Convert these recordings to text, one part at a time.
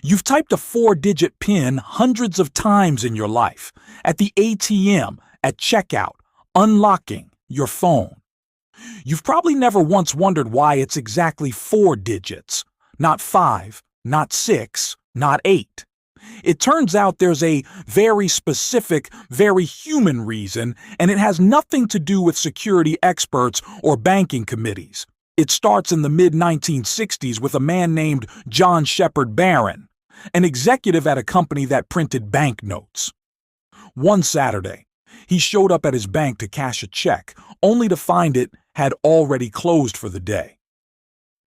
You've typed a 4-digit PIN hundreds of times in your life, at the ATM, at checkout, unlocking your phone. You've probably never once wondered why it's exactly 4 digits, not 5, not 6, not 8. It turns out there's a very specific, very human reason, and it has nothing to do with security experts or banking committees. It starts in the mid-1960s with a man named John Shepherd-Barron, an executive at a company that printed banknotes. One Saturday, he showed up at his bank to cash a check, only to find it had already closed for the day.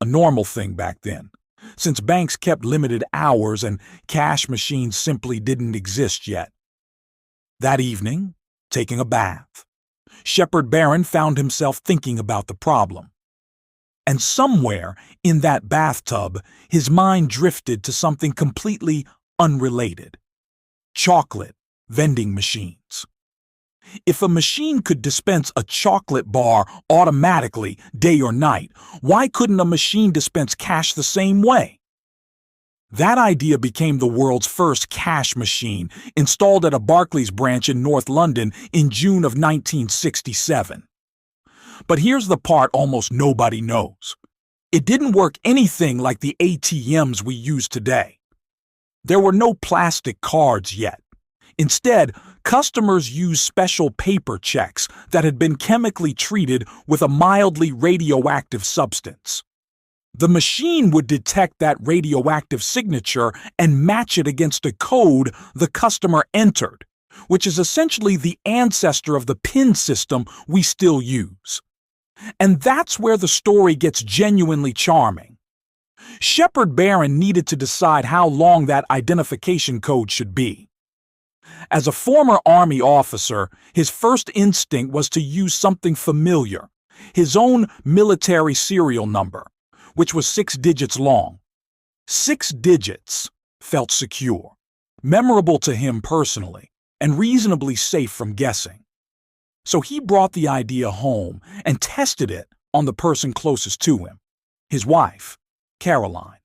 A normal thing back then, since banks kept limited hours and cash machines simply didn't exist yet. That evening, taking a bath, Shepherd-Barron found himself thinking about the problem. And somewhere in that bathtub, his mind drifted to something completely unrelated. Chocolate vending machines. If a machine could dispense a chocolate bar automatically, day or night, why couldn't a machine dispense cash the same way? That idea became the world's first cash machine, installed at a Barclays branch in North London in June of 1967. But here's the part almost nobody knows. It didn't work anything like the ATMs we use today. There were no plastic cards yet. Instead, customers used special paper checks that had been chemically treated with a mildly radioactive substance. The machine would detect that radioactive signature and match it against a code the customer entered, which is essentially the ancestor of the PIN system we still use. And that's where the story gets genuinely charming. Shepherd-Barron needed to decide how long that identification code should be. As a former Army officer, his first instinct was to use something familiar, his own military serial number, which was 6 digits long. 6 digits felt secure, memorable to him personally, and reasonably safe from guessing. So he brought the idea home and tested it on the person closest to him, his wife, Caroline.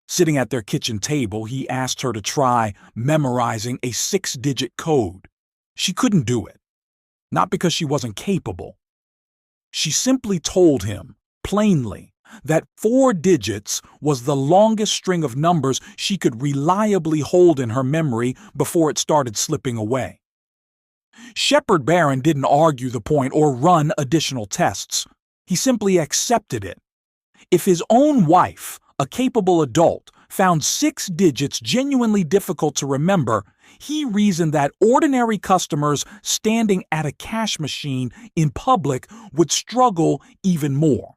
Sitting at their kitchen table, he asked her to try memorizing a 6-digit code. She couldn't do it, not because she wasn't capable. She simply told him, plainly, that 4 digits was the longest string of numbers she could reliably hold in her memory before it started slipping away. Shepherd-Barron didn't argue the point or run additional tests. He simply accepted it. If his own wife, a capable adult, found 6 digits genuinely difficult to remember, he reasoned that ordinary customers standing at a cash machine in public would struggle even more.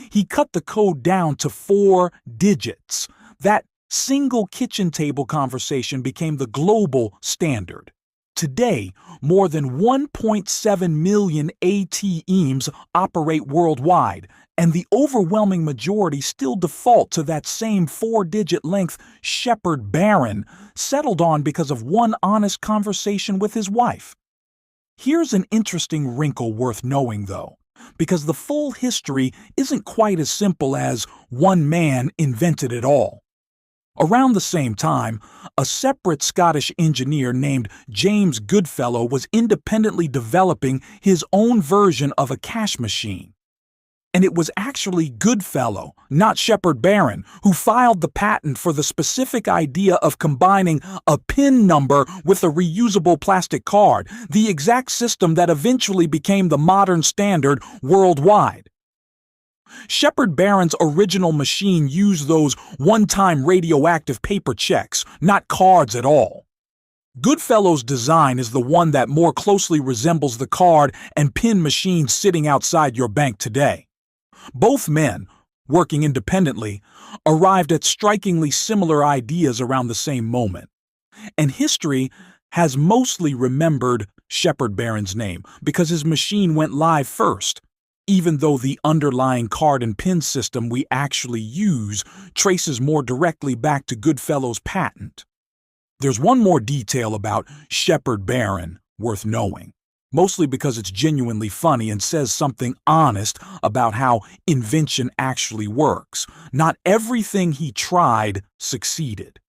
He cut the code down to 4 digits. That single kitchen table conversation became the global standard. Today, more than 1.7 million ATMs operate worldwide, and the overwhelming majority still default to that same 4-digit length Shepherd-Barron settled on because of one honest conversation with his wife. Here's an interesting wrinkle worth knowing, though, because the full history isn't quite as simple as one man invented it all. Around the same time, a separate Scottish engineer named James Goodfellow was independently developing his own version of a cash machine. And it was actually Goodfellow, not Shepherd-Barron, who filed the patent for the specific idea of combining a PIN number with a reusable plastic card, the exact system that eventually became the modern standard worldwide. Shepherd-Barron's original machine used those one-time radioactive paper checks, not cards at all. Goodfellow's design is the one that more closely resembles the card and PIN machines sitting outside your bank today. Both men, working independently, arrived at strikingly similar ideas around the same moment. And history has mostly remembered Shepherd-Barron's name because his machine went live first, even though the underlying card and PIN system we actually use traces more directly back to Goodfellow's patent. There's one more detail about Shepherd-Barron worth knowing. mostly because it's genuinely funny and says something honest about how invention actually works. Not everything he tried succeeded.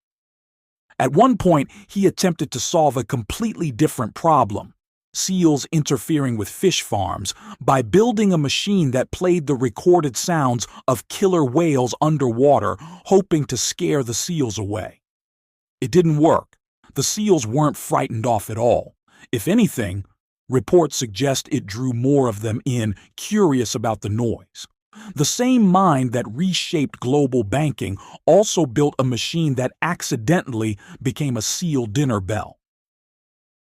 At one point, he attempted to solve a completely different problem, seals interfering with fish farms, by building a machine that played the recorded sounds of killer whales underwater, hoping to scare the seals away. It didn't work. The seals weren't frightened off at all. If anything, reports suggest it drew more of them in, curious about the noise. The same mind that reshaped global banking also built a machine that accidentally became a seal dinner bell.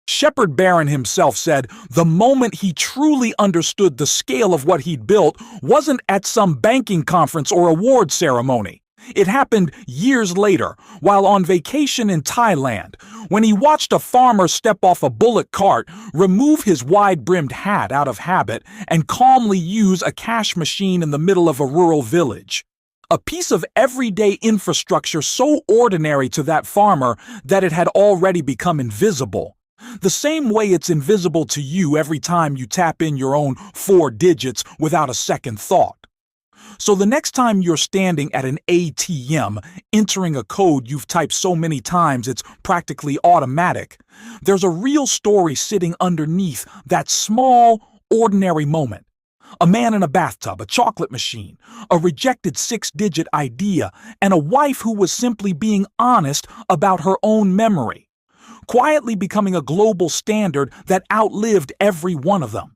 Shepherd-Barron himself said the moment he truly understood the scale of what he'd built wasn't at some banking conference or award ceremony. It happened years later, while on vacation in Thailand, when he watched a farmer step off a bullock cart, remove his wide-brimmed hat out of habit, and calmly use a cash machine in the middle of a rural village. A piece of everyday infrastructure so ordinary to that farmer that it had already become invisible. The same way it's invisible to you every time you tap in your own 4 digits without a second thought. So the next time you're standing at an ATM, entering a code you've typed so many times it's practically automatic, there's a real story sitting underneath that small, ordinary moment. A man in a bathtub, a chocolate machine, a rejected 6-digit idea, and a wife who was simply being honest about her own memory, quietly becoming a global standard that outlived every one of them.